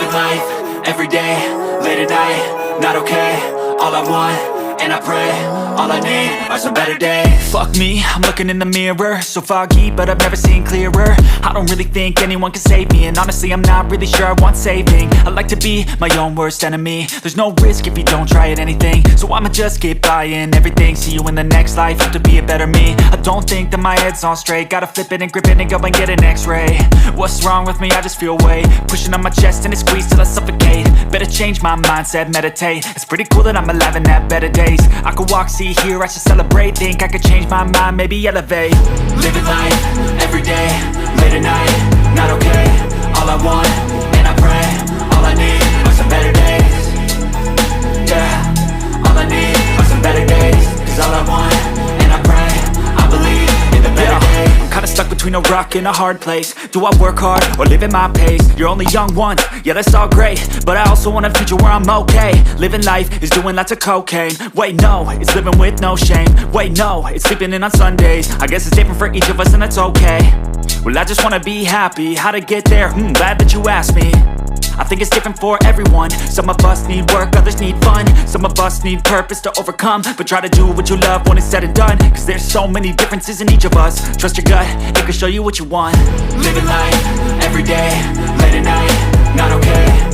Living life, everyday, late at night, not okay. All I want, and I pray, all I need are some better days. Fuck me, I'm looking in the mirror, so foggy, but I've never seen clearer. I don't really think anyone can save me, and honestly I'm not really sure I want saving. I like to be my own worst enemy. There's no risk if you don't try at anything, so I'ma just keep buying everything. See you in the next life, have to be a better me. I don't think that my head's on straight, gotta flip it and grip it and go and get an x-ray. What's wrong with me? I just feel weight pushing on my chest and it squeezes till I suffocate. Better change my mindset, meditate. It's pretty cool that I'm alive and have better days. I could walk, see, hear, I should celebrate. Think I could change my mind, maybe elevate. Living life, everyday, late at night, not okay. All I want, and I pray, all I need are some better days. Yeah, all I need are some better days. Cause all I want, and I pray, I believe in the better days. I'm kinda stuck between a rock and a hard place. Do I work hard or live at my pace? You're only young once, yeah that's all great, but I also want a future where I'm okay. Living life is doing lots of cocaine. Wait no, it's living with no shame. Wait no, it's sleeping in on Sundays. I guess it's different for each of us and that's okay. Well I just wanna be happy, how to get there? Glad that you asked me. I think it's different for everyone. Some of us need work, others need fun. Some of us need purpose to overcome. But try to do what you love when it's said and done, cause there's so many differences in each of us. Trust your gut, it can show you what you want. Living life, everyday, late at night, not okay.